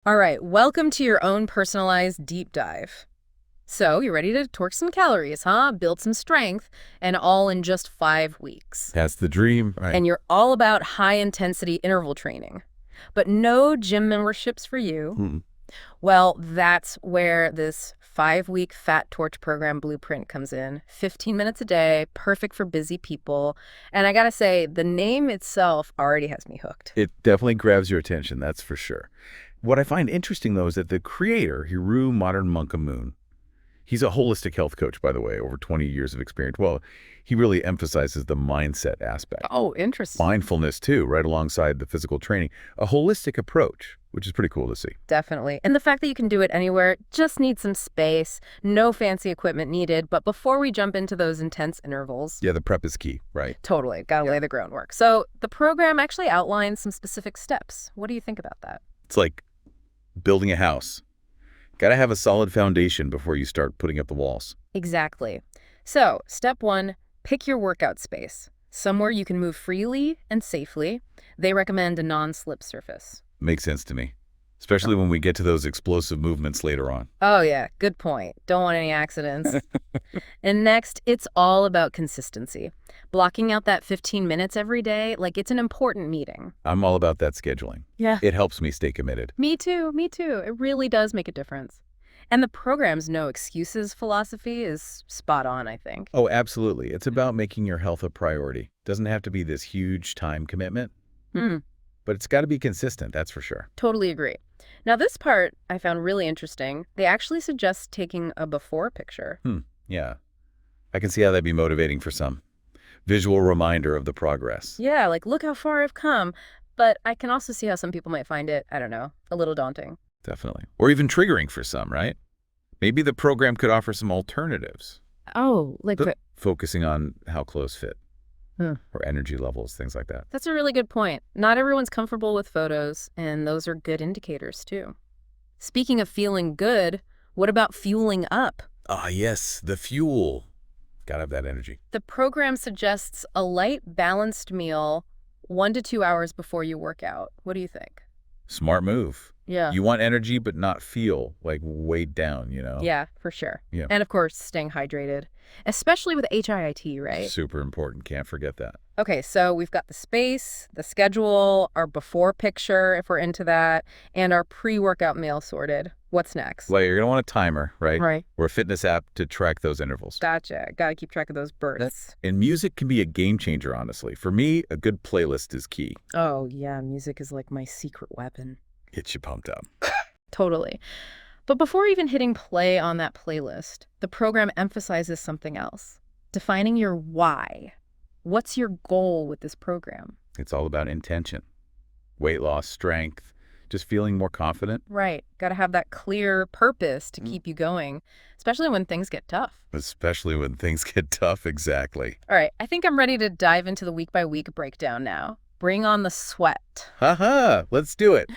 All right, welcome to your own personalized deep dive. So, you're ready to torch some calories, huh? Build some strength, and all in just 5 weeks. That's the dream, right? And you're all about high-intensity interval training. But no gym memberships for you. Hmm. Well, that's where this 5-week Fat Torch program blueprint comes in. 15 minutes a day, perfect for busy people. And I gotta say, the name itself already has me hooked. It definitely grabs your attention, that's for sure. What I find interesting, though, is that the creator, Heru Modern Moon, he's a holistic health coach, by the way, over 20 years of experience. Well, he really emphasizes the mindset aspect. Oh, interesting. Mindfulness, too, right alongside the physical training. A holistic approach, which is pretty cool to see. Definitely. And the fact that you can do it anywhere, just need some space, no fancy equipment needed. But before we jump into those intense intervals, Yeah, the prep is key, right? totally, gotta lay the groundwork. So the program actually outlines some specific steps. What do you think about that? It's like building a house. Got to have a solid foundation before you start putting up the walls. Exactly. So, step 1, pick your workout space. Somewhere you can move freely and safely. They recommend a non-slip surface. Makes sense to me, especially when we get to those explosive movements later on. Oh yeah, good point. Don't want any accidents. And next, it's all about consistency. Blocking out that 15 minutes every day, like it's an important meeting. I'm all about that scheduling. Yeah. It helps me stay committed. Me too, me too. It really does make a difference. And the program's no excuses philosophy is spot on, I think. Oh, absolutely. It's about making your health a priority. Doesn't have to be this huge time commitment, Hmm. but it's got to be consistent, that's for sure. Totally agree. Now, this part I found really interesting. They actually suggest taking a before picture. Yeah. I can see how that'd be motivating for some. Visual reminder of the progress. Yeah, like, look how far I've come. But I can also see how some people might find it, I don't know, a little daunting. Definitely. Or even triggering for some, right? Maybe the program could offer some alternatives, Oh, like, focusing on how clothes fit Hmm. or energy levels, things like that. that's a really good point. Not everyone's comfortable with photos, and those are good indicators, too. Speaking of feeling good, what about fueling up? Ah, yes, the fuel. Gotta have that energy. The program suggests a light, balanced meal 1 to 2 hours before you work out. What do you think? Smart move. Yeah. You want energy, but not feel like weighed down, Yeah, for sure. Yeah. And of course, staying hydrated, especially with HIIT, right? Super important. Can't forget that. Okay, so we've got the space, the schedule, our before picture, if we're into that, and our pre-workout meal sorted. What's next? Well, you're going to want a timer, right? Right. Or a fitness app to track those intervals. Gotcha. Got to keep track of those bursts. And music can be a game changer, honestly. For me, a good playlist is key. Oh, yeah, music is like my secret weapon. Gets you pumped up. Totally. But before even hitting play on that playlist, the program emphasizes something else. Defining your why. What's your goal with this program? It's all about intention. Weight loss, strength, just feeling more confident. Right. Got to have that clear purpose to keep you going, especially when things get tough. Especially when things get tough, exactly. All right. I think I'm ready to dive into the week-by-week breakdown now. Bring on the sweat. Haha, let's do it.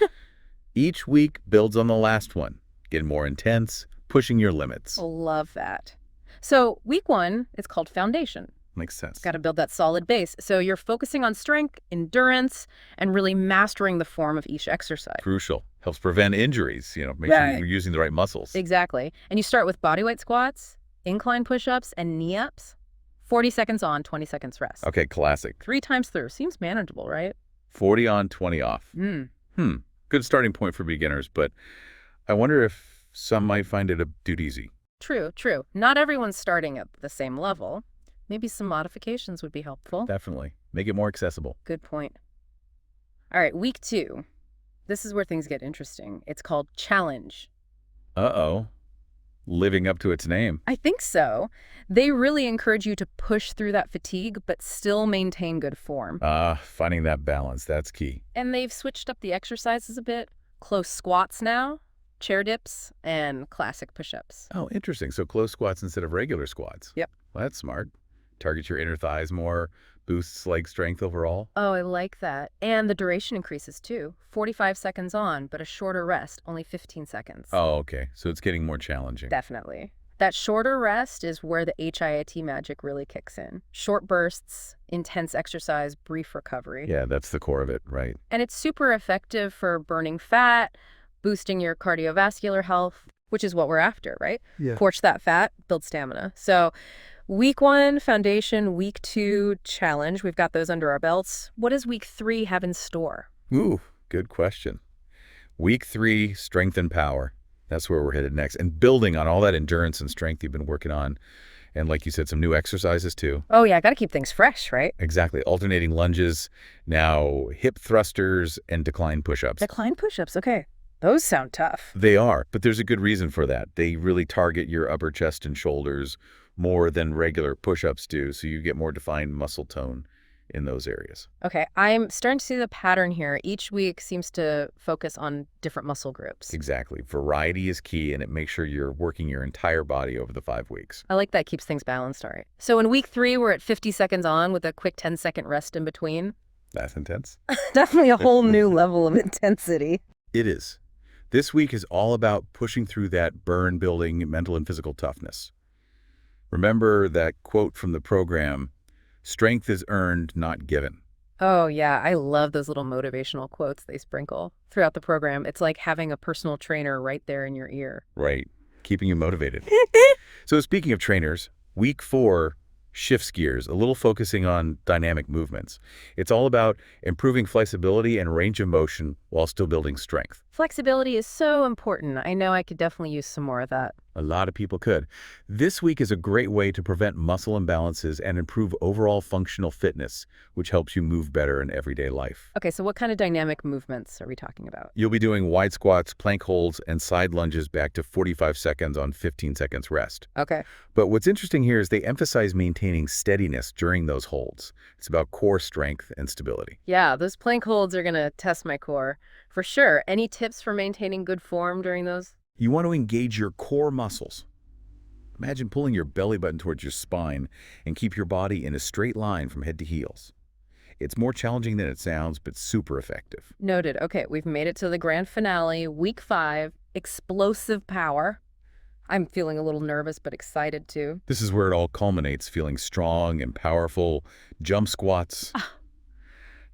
Each week builds on the last one. Getting more intense, pushing your limits. Love that. So week 1, it's called foundation. Makes sense. Got to build that solid base. So you're focusing on strength, endurance, and really mastering the form of each exercise. Crucial. Helps prevent injuries, make sure you're using the right muscles. Exactly. And you start with bodyweight squats, incline push-ups, and knee-ups. 40 seconds on, 20 seconds rest. Okay, classic. 3 times through. Seems manageable, right? 40 on, 20 off. Good starting point for beginners, but I wonder if some might find it a dude easy. True, true. Not everyone's starting at the same level. Maybe some modifications would be helpful. Definitely. Make it more accessible. Good point. All right, week 2. This is where things get interesting. It's called challenge. Uh-oh. Living up to its name. I think so. They really encourage you to push through that fatigue, but still maintain good form. Finding that balance, that's key. And they've switched up the exercises a bit. Close squats now, chair dips, and classic push-ups. Oh, interesting. So close squats instead of regular squats. Yep. Well, that's smart. Target your inner thighs more, boosts leg strength overall. Oh, I like that. And the duration increases too. 45 seconds on, but a shorter rest, only 15 seconds. Oh, okay. So it's getting more challenging. Definitely. That shorter rest is where the HIIT magic really kicks in. Short bursts, intense exercise, brief recovery. Yeah, that's the core of it, right? And it's super effective for burning fat, boosting your cardiovascular health, which is what we're after, right? Yeah. Torch that fat, build stamina. So week 1, foundation, week 2, challenge. We've got those under our belts. What does week 3 have in store? Ooh, good question. Week 3, strength and power. That's where we're headed next. And building on all that endurance and strength you've been working on. And like you said, some new exercises too. Oh, yeah, got to keep things fresh, right? Exactly. Alternating lunges, now hip thrusters, and decline push-ups. Decline push-ups, okay. Those sound tough. They are, but there's a good reason for that. They really target your upper chest and shoulders more than regular push-ups do, so you get more defined muscle tone in those areas. Okay, I'm starting to see the pattern here. Each week seems to focus on different muscle groups. Exactly. Variety is key, and it makes sure you're working your entire body over the 5 weeks. I like that. Keeps things balanced. All right. So in week 3, we're at 50 seconds on with a quick 10-second rest in between. That's intense. Definitely a whole new level of intensity. It is. This week is all about pushing through that burn-building mental and physical toughness. Remember that quote from the program, "Strength is earned, not given." Oh, yeah. I love those little motivational quotes they sprinkle throughout the program. It's like having a personal trainer right there in your ear. Right. Keeping you motivated. So speaking of trainers, week 4 shifts gears, a little focusing on dynamic movements. It's all about improving flexibility and range of motion while still building strength. Flexibility is so important. I know I could definitely use some more of that. A lot of people could. This week is a great way to prevent muscle imbalances and improve overall functional fitness, which helps you move better in everyday life. Okay, so what kind of dynamic movements are we talking about? You'll be doing wide squats, plank holds, and side lunges back to 45 seconds on 15 seconds rest. Okay. But what's interesting here is they emphasize maintaining steadiness during those holds. It's about core strength and stability. Yeah, those plank holds are going to test my core. For sure. Any tips for maintaining good form during those? You want to engage your core muscles. Imagine pulling your belly button towards your spine and keep your body in a straight line from head to heels. It's more challenging than it sounds, but super effective. Noted. Okay, we've made it to the grand finale, week 5, explosive power. I'm feeling a little nervous, but excited too. This is where it all culminates, feeling strong and powerful, jump squats,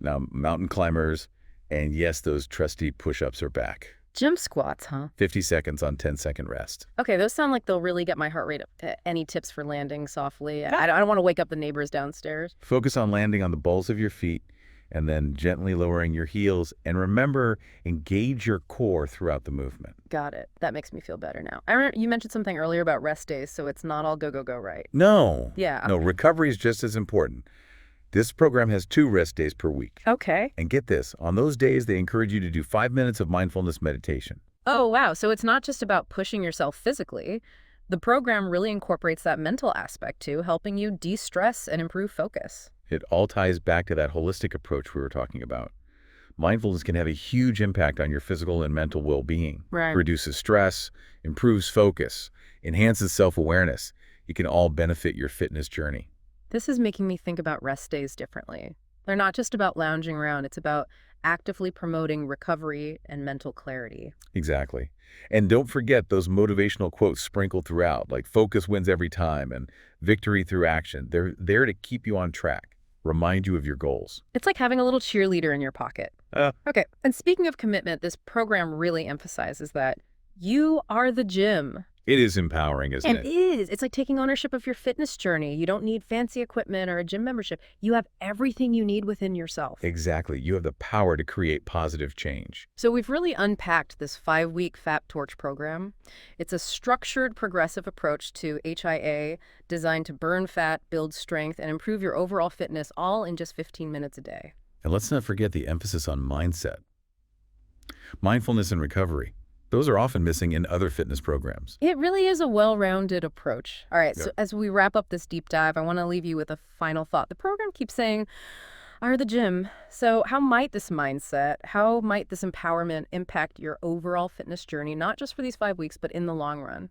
now mountain climbers, and yes, those trusty push-ups are back. Jump squats, huh? 50 seconds on 10-second rest. Okay, those sound like they'll really get my heart rate up. Any tips for landing softly? I don't want to wake up the neighbors downstairs. Focus on landing on the balls of your feet and then gently lowering your heels. And remember, engage your core throughout the movement. Got it. That makes me feel better now. I remember you mentioned something earlier about rest days, so it's not all go, go, go, right? No. Yeah. No, recovery is just as important. This program has 2 rest days per week. Okay. And get this, on those days, they encourage you to do 5 minutes of mindfulness meditation. Oh, wow. So it's not just about pushing yourself physically. The program really incorporates that mental aspect too, helping you de-stress and improve focus. It all ties back to that holistic approach we were talking about. Mindfulness can have a huge impact on your physical and mental well-being. Right. Reduces stress, improves focus, enhances self-awareness. It can all benefit your fitness journey. This is making me think about rest days differently. They're not just about lounging around. It's about actively promoting recovery and mental clarity. Exactly. And don't forget those motivational quotes sprinkled throughout, like focus wins every time and victory through action. They're there to keep you on track, remind you of your goals. It's like having a little cheerleader in your pocket. Okay, and speaking of commitment, this program really emphasizes that you are the gym. It is empowering, isn't it? It is. It's like taking ownership of your fitness journey. You don't need fancy equipment or a gym membership. You have everything you need within yourself. Exactly. You have the power to create positive change. So we've really unpacked this 5-week Fat Torch program. It's a structured, progressive approach to HIA designed to burn fat, build strength, and improve your overall fitness, all in just 15 minutes a day. And let's not forget the emphasis on mindset. Mindfulness and recovery. Those are often missing in other fitness programs. It really is a well-rounded approach. All right, so Yep. as we wrap up this deep dive, I want to leave you with a final thought. The program keeps saying, are the gym. So how might this mindset, how might this empowerment impact your overall fitness journey, not just for these 5 weeks, but in the long run?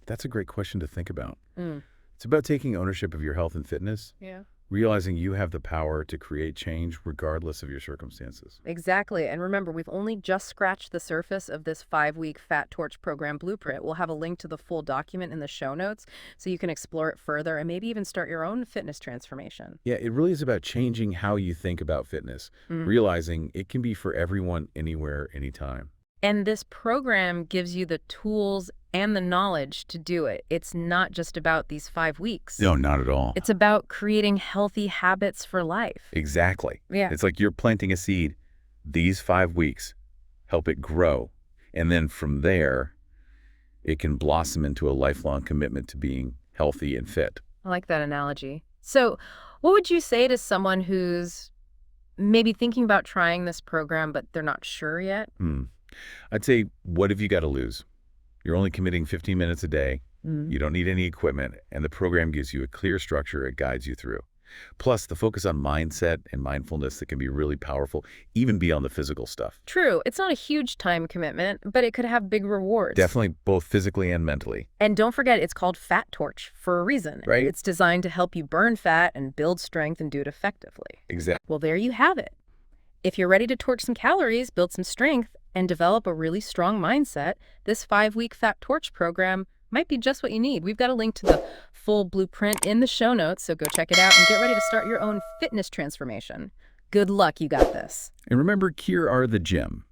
That's a great question to think about. Mm. It's about taking ownership of your health and fitness, Yeah. realizing you have the power to create change regardless of your circumstances. Exactly. And remember, we've only just scratched the surface of this 5-week Fat Torch program blueprint. We'll have a link to the full document in the show notes so you can explore it further and maybe even start your own fitness transformation. Yeah, it really is about changing how you think about fitness, realizing it can be for everyone, anywhere, anytime. And this program gives you the tools and the knowledge to do it. It's not just about these 5 weeks. No, not at all. It's about creating healthy habits for life. Exactly. Yeah. It's like you're planting a seed. These 5 weeks help it grow. And then from there, it can blossom into a lifelong commitment to being healthy and fit. I like that analogy. So what would you say to someone who's maybe thinking about trying this program, but they're not sure yet? I'd say, what have you got to lose? You're only committing 15 minutes a day. You don't need any equipment, and the program gives you a clear structure it guides you through. Plus, the focus on mindset and mindfulness that can be really powerful, even beyond the physical stuff. True. It's not a huge time commitment, but it could have big rewards. Definitely both physically and mentally. And don't forget, it's called Fat Torch for a reason. Right. It's designed to help you burn fat and build strength and do it effectively. Exactly. Well, there you have it. If you're ready to torch some calories, build some strength, and develop a really strong mindset, this 5-week Fat Torch program might be just what you need. We've got a link to the full blueprint in the show notes, so go check it out and get ready to start your own fitness transformation. Good luck, you got this. And remember, here are the gem.